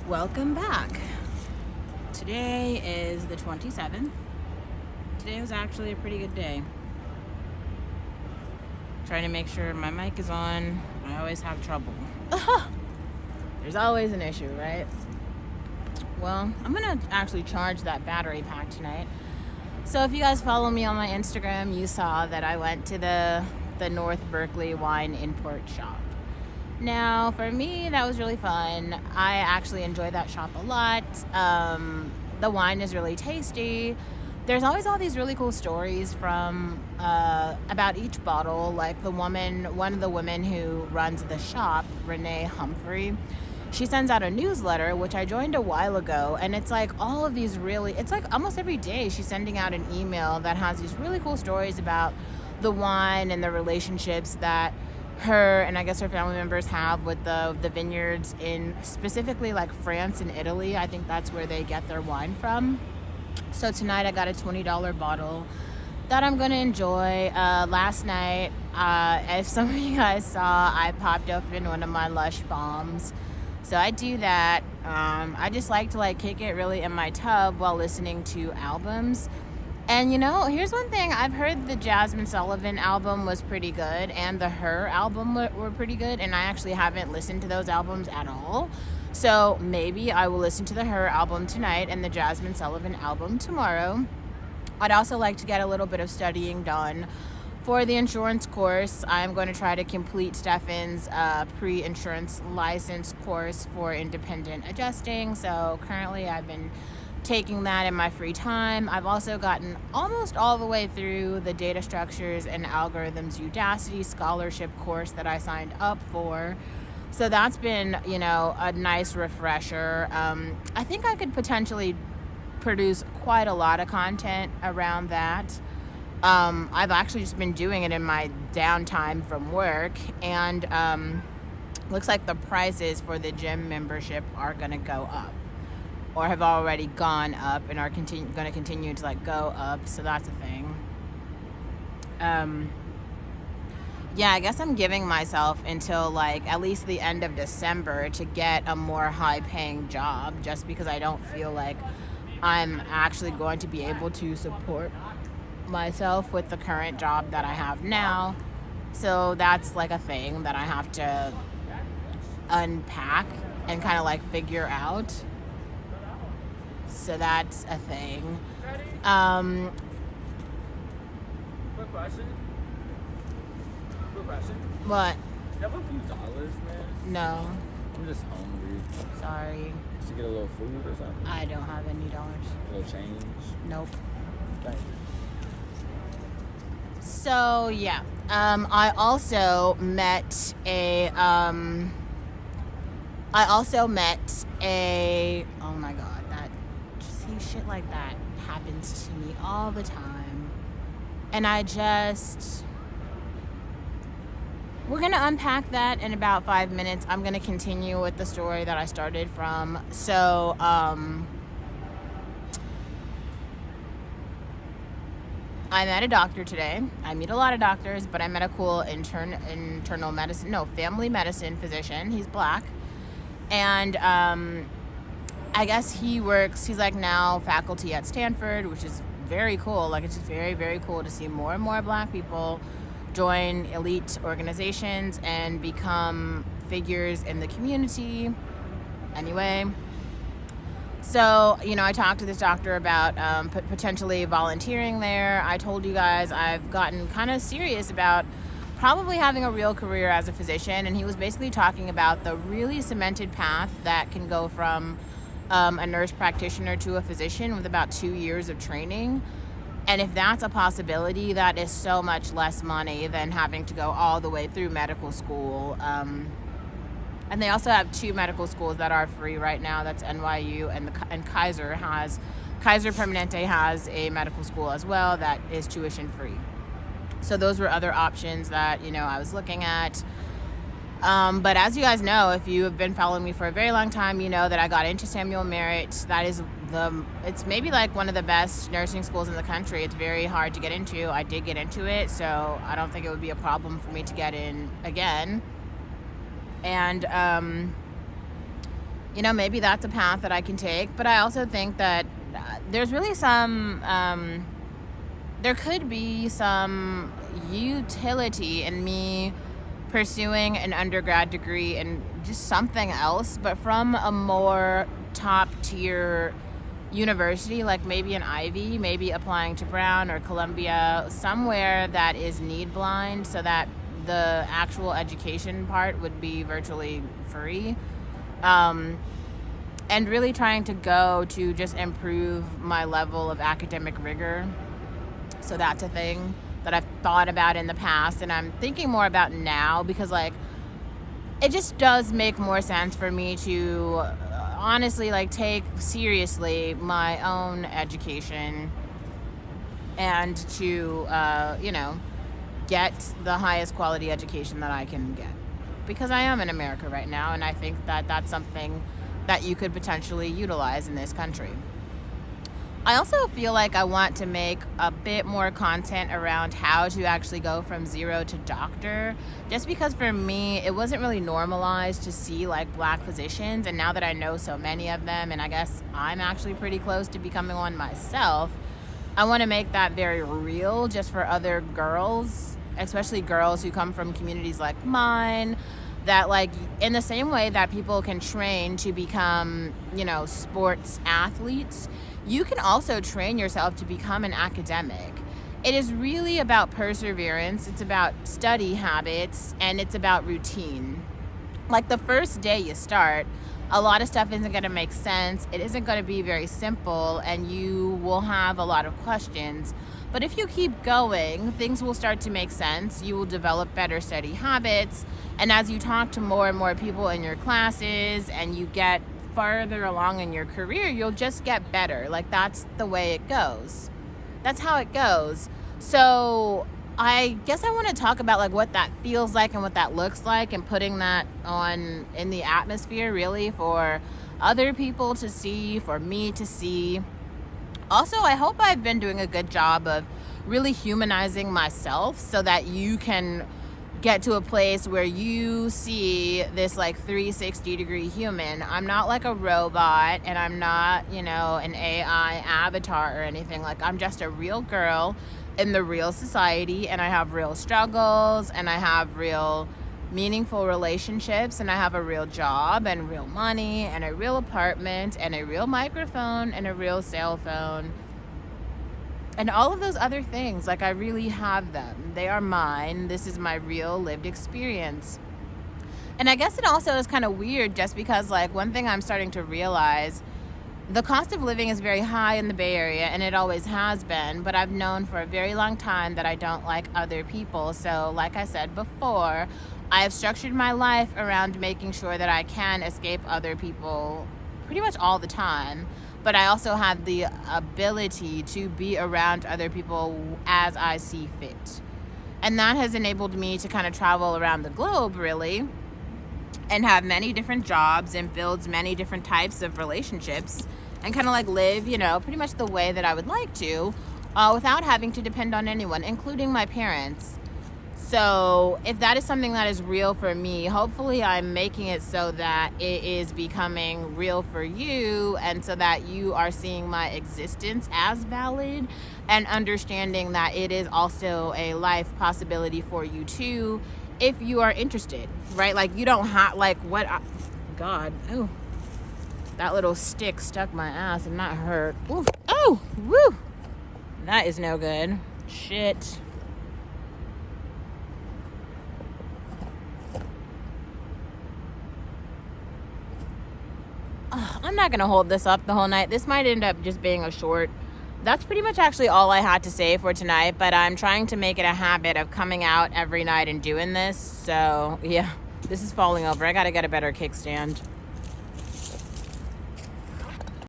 Welcome back. Today is the 27th. Today was actually a pretty good day. Trying to make sure my mic is on. I always have trouble. There's always an issue, right? Well, I'm gonna actually charge that battery pack tonight. So if you guys follow me on my Instagram, you saw that I went to the North Berkeley Wine Import Shop. Now, for me, that was really fun. I actually enjoyed that shop a lot. The wine is really tasty. There's always all these really cool stories from about each bottle. Like one of the women who runs the shop, Renee Humphrey, she sends out a newsletter, which I joined a while ago, and it's like all of these it's like almost every day she's sending out an email that has these really cool stories about the wine and the relationships that her and I guess her family members have with the vineyards in specifically like France and Italy. I think that's where they get their wine from. So tonight I got a $20 bottle that I'm going to enjoy. Last night, if some of you guys saw, I popped open one of my Lush bombs. So I do that. I just like to kick it really in my tub while listening to albums. And here's one thing. I've heard the Jazmine Sullivan album was pretty good and the Her album were pretty good, and I actually haven't listened to those albums at all. So maybe I will listen to the Her album tonight and the Jazmine Sullivan album tomorrow. I'd also like to get a little bit of studying done for the insurance course. I'm going to try to complete Stefan's pre-insurance license course for independent adjusting. So currently I've been taking that in my free time. I've also gotten almost all the way through the data structures and algorithms Udacity scholarship course that I signed up for. So that's been, a nice refresher. I think I could potentially produce quite a lot of content around that. I've actually just been doing it in my downtime from work, and looks like the prices for the gym membership are going to go up, or have already gone up and are going to continue to go up. So that's a thing. Yeah, I guess I'm giving myself until at least the end of December to get a more high paying job, just because I don't feel like I'm actually going to be able to support myself with the current job that I have now. So that's a thing that I have to unpack and kind of figure out. So that's a thing. Quick question. What? You have a few dollars, man? No. I'm just hungry. Sorry. Just to get a little food or something? I don't have any dollars. A little change? Nope. Thank you. So yeah. I also met a oh my god, shit like that happens to me all the time. And we're going to unpack that in about 5 minutes. I'm going to continue with the story that I started from. So, I met a doctor today. I meet a lot of doctors, but I met a cool family medicine physician. He's black. And, I guess he's now faculty at Stanford, which is very cool. It's just very, very cool to see more and more black people join elite organizations and become figures in the community. Anyway, so, I talked to this doctor about potentially volunteering there. I told you guys I've gotten kind of serious about probably having a real career as a physician, and he was basically talking about the really cemented path that can go from a nurse practitioner to a physician with about 2 years of training. And if that's a possibility, that is so much less money than having to go all the way through medical school. And they also have 2 medical schools that are free right now. That's NYU and Kaiser Permanente has a medical school as well that is tuition free. So those were other options that, I was looking at. But as you guys know, if you have been following me for a very long time, you know that I got into Samuel Merritt. That is it's maybe one of the best nursing schools in the country. It's very hard to get into. I did get into it, so I don't think it would be a problem for me to get in again. And you know, maybe that's a path that I can take. But I also think that there's really there could be some utility in me pursuing an undergrad degree in just something else, but from a more top tier university, like maybe an Ivy, maybe applying to Brown or Columbia, somewhere that is need blind, so that the actual education part would be virtually free. And really trying to go to just improve my level of academic rigor. So that's a thing that I've thought about in the past, and I'm thinking more about now, because like it just does make more sense for me to honestly like take seriously my own education and to you know, get the highest quality education that I can get, because I am in America right now, and I think that that's something that you could potentially utilize in this country. I also feel like I want to make a bit more content around how to actually go from zero to doctor, just because for me it wasn't really normalized to see like black physicians, and now that I know so many of them, and I guess I'm actually pretty close to becoming one myself, I want to make that very real just for other girls, especially girls who come from communities like mine, that like in the same way that people can train to become, you know, sports athletes, you can also train yourself to become an academic. It is really about perseverance, it's about study habits, and it's about routine. Like the first day you start, a lot of stuff isn't going to make sense, it isn't going to be very simple, and you will have a lot of questions. But if you keep going, things will start to make sense. You will develop better study habits. And as you talk to more and more people in your classes and you get farther along in your career, you'll just get better. Like that's the way it goes. That's how it goes. So I guess I want to talk about like what that feels like and what that looks like, and putting that on in the atmosphere really for other people to see, for me to see. Also, I hope I've been doing a good job of really humanizing myself so that you can get to a place where you see this like 360-degree human. I'm not like a robot, and I'm not, you know, an AI avatar or anything. Like I'm just a real girl in the real society, and I have real struggles, and I have real meaningful relationships, and I have a real job and real money and a real apartment and a real microphone and a real cell phone and all of those other things. Like I really have them. They are mine. This is my real lived experience. And I guess it also is kind of weird, just because like one thing I'm starting to realize, the cost of living is very high in the Bay Area, and it always has been, but I've known for a very long time that I don't like other people. So like I said before, I have structured my life around making sure that I can escape other people pretty much all the time, but I also have the ability to be around other people as I see fit. And that has enabled me to kind of travel around the globe, really, and have many different jobs and build many different types of relationships, and kind of like live, you know, pretty much the way that I would like to, without having to depend on anyone, including my parents. So if that is something that is real for me, hopefully I'm making it so that it is becoming real for you, and so that you are seeing my existence as valid and understanding that it is also a life possibility for you too, if you are interested, right? Like you don't have, like what, God, oh, that little stick stuck my ass and that hurt. Ooh. Oh, woo, that is no good. Shit. I'm not going to hold this up the whole night. This might end up just being a short. That's pretty much actually all I had to say for tonight, but I'm trying to make it a habit of coming out every night and doing this. So, yeah, this is falling over. I got to get a better kickstand.